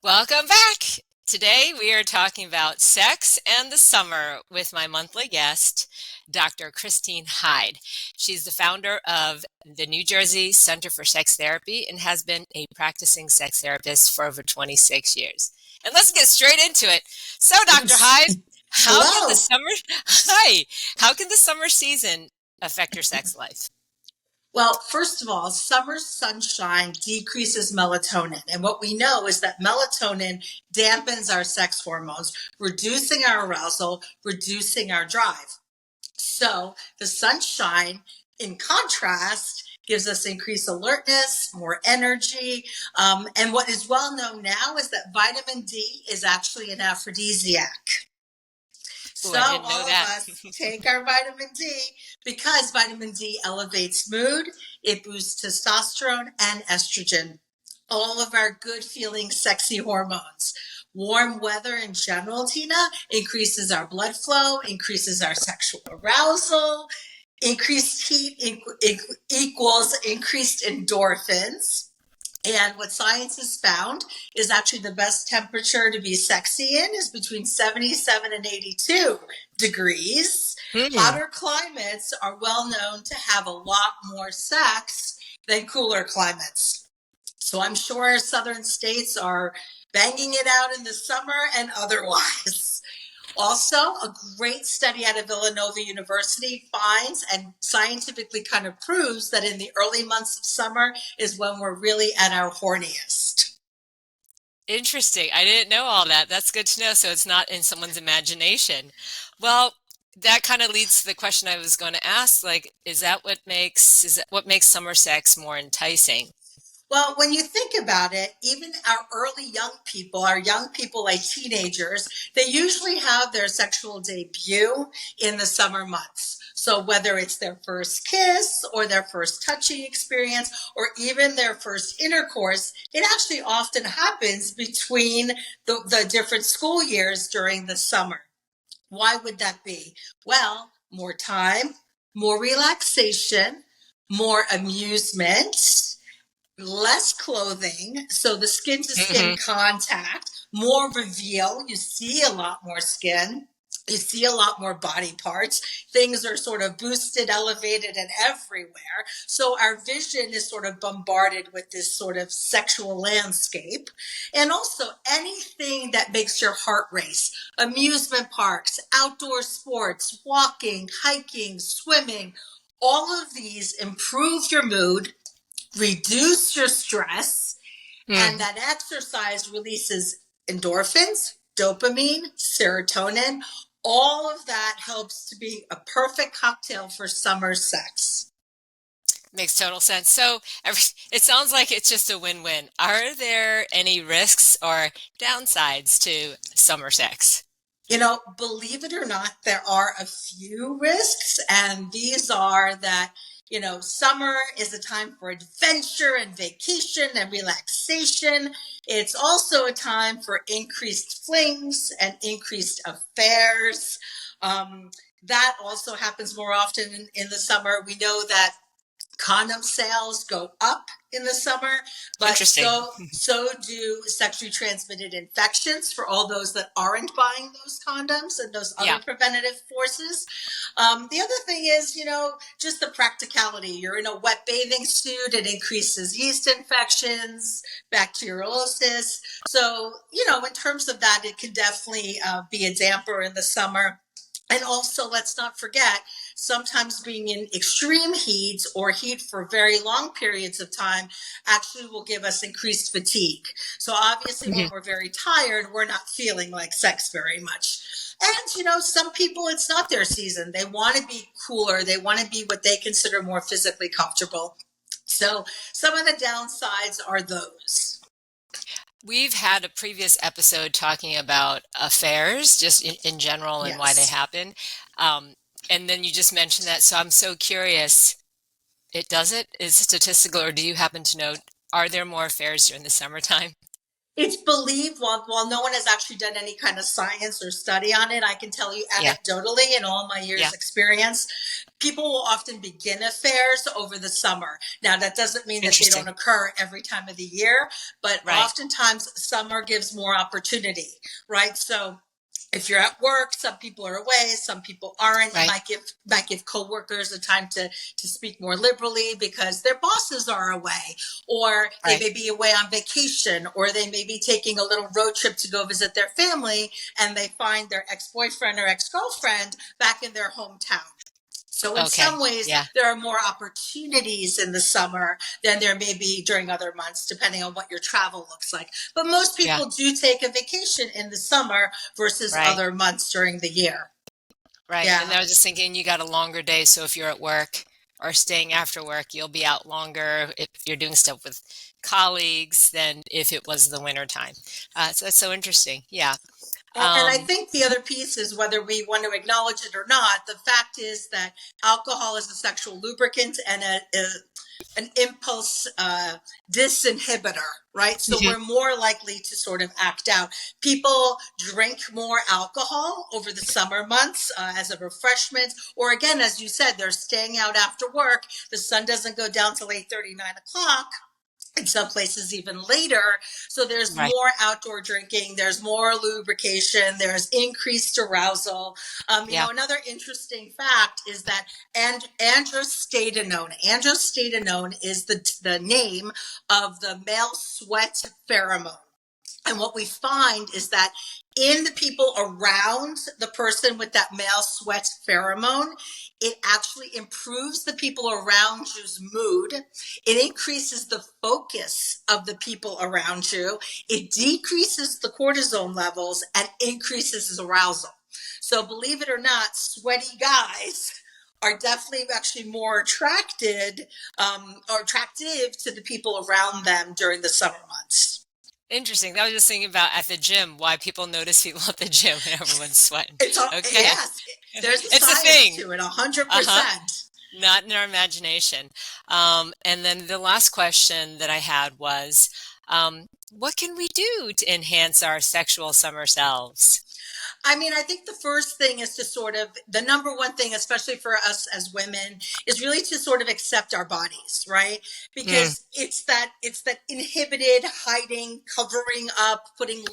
Welcome back. Today we are talking about sex and the summer with my monthly guest, Dr. Christine Hyde. She's the founder of the New Jersey Center for Sex Therapy and has been a practicing sex therapist for over 26 years. And let's get straight into it. So, Dr. Yes. Hyde, how can the Hello. summer Hi, how can the summer season affect your sex life? Well, first of all, summer sunshine decreases melatonin. And what we know is that melatonin dampens our sex hormones, reducing our arousal, reducing our drive. So the sunshine, in contrast, gives us increased alertness, more energy. And what is well known now is that vitamin D is actually an aphrodisiac. Oh, So I didn't know all of that. us take our vitamin D because vitamin D elevates mood, it boosts testosterone and estrogen, all of our good feeling, sexy hormones. Warm weather in general, Tina, increases our blood flow, increases our sexual arousal. Increased heat equals increased endorphins. And what science has found is actually the best temperature to be sexy in is between 77 and 82 degrees. Hmm. Hotter climates are well known to have a lot more sex than cooler climates. So I'm sure southern states are banging it out in the summer and otherwise. Also, a great study out of Villanova University finds and scientifically kind of proves that in the early months of summer is when we're really at our horniest. Interesting. I didn't know all that. That's good to know. So it's not in someone's imagination. Well, that kind of leads to the question I was going to ask, like, is that what makes summer sex more enticing? Well, when you think about it, even our young people like teenagers, they usually have their sexual debut in the summer months. So whether it's their first kiss or their first touching experience or even their first intercourse, it actually often happens between the different school years during the summer. Why would that be? Well, more time, more relaxation, more amusement, less clothing, so the skin to skin Hmm. contact, more reveal. You see a lot more skin. You see a lot more body parts. Things are sort of boosted, elevated, and everywhere. So our vision is sort of bombarded with this sort of sexual landscape. And also anything that makes your heart race. Amusement parks, outdoor sports, walking, hiking, swimming. All of these improve your mood, reduce your stress, and Mm. that exercise releases endorphins, dopamine, serotonin. All of that helps to be a perfect cocktail for summer sex. Makes total sense. So it sounds like it's just a win-win. Are there any risks or downsides to summer sex? Believe it or not, there are a few risks, and these are that, summer is a time for adventure and vacation and relaxation. It's also a time for increased flings and increased affairs. Um, that also happens more often in the summer. We know that condom sales go up in the summer, but Interesting. so do sexually transmitted infections for all those that aren't buying those condoms and those other Yeah. preventative forces. The other thing is, just the practicality. You're in a wet bathing suit, it increases yeast infections, bacteriolosis. So, in terms of that, it can definitely be a damper in the summer. And also, let's not forget, sometimes being in extreme heat or heat for very long periods of time actually will give us increased fatigue. So obviously, when Mhm. we're very tired, we're not feeling like sex very much. And, some people, it's not their season. They want to be cooler. They want to be what they consider more physically comfortable. So some of the downsides are those. We've had a previous episode talking about affairs, just in general and why they Yes. happen. Um, and then you just mentioned that, so I'm so curious. Is it statistical, or do you happen to know, are there more affairs during the summertime? It's believed, while no one has actually done any kind of science or study on it, I can tell you Yeah. anecdotally in all my Yeah. years experience, people will often begin affairs over the summer. Now, that doesn't mean that they don't Interesting. occur every time of the year, but Right. oftentimes summer gives more opportunity, right? So if you're at work, some people are away, some people aren't. It Right. might give coworkers a time to speak more liberally because their bosses are away, or they Right. may be away on vacation, or they may be taking a little road trip to go visit their family, and they find their ex-boyfriend or ex-girlfriend back in their hometown. So in Okay. some ways, Yeah. there are more opportunities in the summer than there may be during other months, depending on what your travel looks like. But most Yeah. people do take a vacation in the summer versus Right. other months during the year. Right. And Yeah. I was just thinking you got a longer day, so if you're at work or staying after work, you'll be out longer if you're doing stuff with colleagues than if it was the winter time. So that's so interesting. Yeah. And I Um, think the other piece is whether we want to acknowledge it or not. The fact is that alcohol is a sexual lubricant and an impulse disinhibitor, right? So mhm. we're more likely to sort of act out. People drink more alcohol over the summer months as a refreshment, or again, as you said, they're staying out after work. The sun doesn't go down till 8:39 o'clock. In some places even later. So there's Right. more outdoor drinking, there's more lubrication, there's increased arousal. Yeah. Another interesting fact is that androstenedione is the name of the male sweat pheromone. And what we find is that in the people around the person with that male sweat pheromone, it actually improves the people around you's mood. It increases the focus of the people around you. It decreases the cortisol levels and increases arousal. So believe it or not, sweaty guys are definitely actually more attracted or attractive to the people around them during the summer months. Interesting. I was just thinking about at the gym, why people notice people at the gym when everyone's sweating. It's all, Okay. yes, there's a It's a science thing. to it, 100%. Uh-huh. Not in our imagination. And then the last question that I had was, what can we do to enhance our sexual summer selves? I mean, I think the first thing is to sort of, the number one thing, especially for us as women, is really to sort of accept our bodies, right? Mm, Because it's that inhibited hiding, covering up, putting,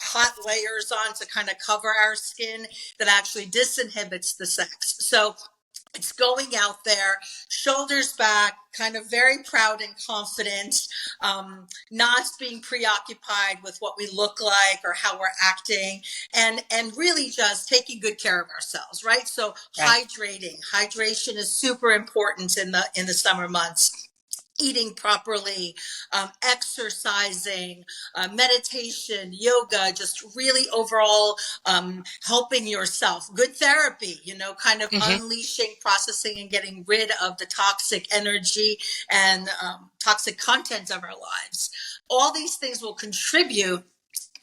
hot layers on to kind of cover our skin that actually disinhibits the sex. So it's going out there, shoulders back, kind of very proud and confident, not being preoccupied with what we look like or how we're acting, and really just taking good care of ourselves, right? So right. hydration is super important in the summer months. Eating properly, exercising, meditation, yoga, just really overall helping yourself. Good therapy, kind of Hmm. unleashing, processing, and getting rid of the toxic energy and toxic content of our lives. All these things will contribute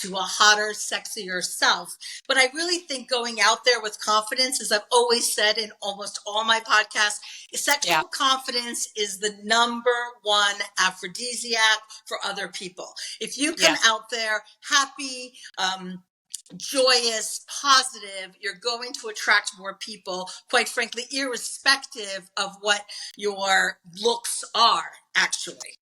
to a hotter, sexier self. But I really think going out there with confidence, as I've always said in almost all my podcasts, Yeah. sexual confidence is the number one aphrodisiac for other people. If you come Yeah. out there happy, joyous, positive, you're going to attract more people, quite frankly, irrespective of what your looks are, actually.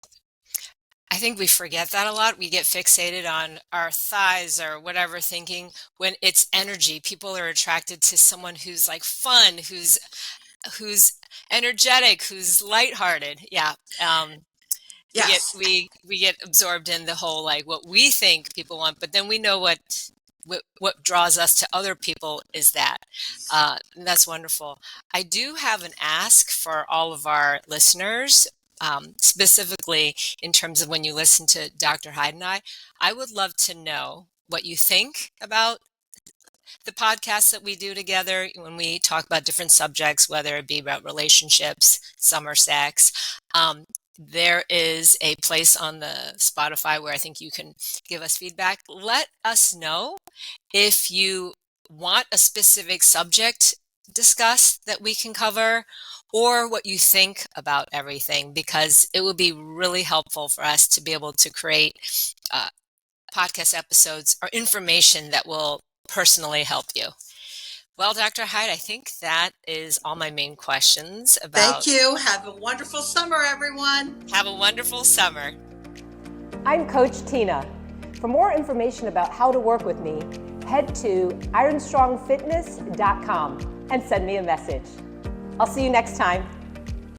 I think we forget that a lot. We get fixated on our thighs or whatever, thinking when it's energy. People are attracted to someone who's like fun, who's energetic, who's lighthearted. Yeah. We get Yes. we get absorbed in the whole like what we think people want, but then we know what draws us to other people is that. And that's wonderful. I do have an ask for all of our listeners, specifically in terms of when you listen to Dr. Hyde and I would love to know what you think about the podcasts that we do together when we talk about different subjects, whether it be about relationships, summer sex. There is a place on the Spotify where I think you can give us feedback. Let us know if you want a specific subject discussed that we can cover or what you think about everything, because it would be really helpful for us to be able to create podcast episodes are information that will personally help you. Well, Dr. Hyde, I think that is all my main questions about. Thank you. Have a wonderful summer, everyone. Have a wonderful summer. I'm Coach Tina. For more information about how to work with me, head to ironstrongfitness.com and send me a message. I'll see you next time.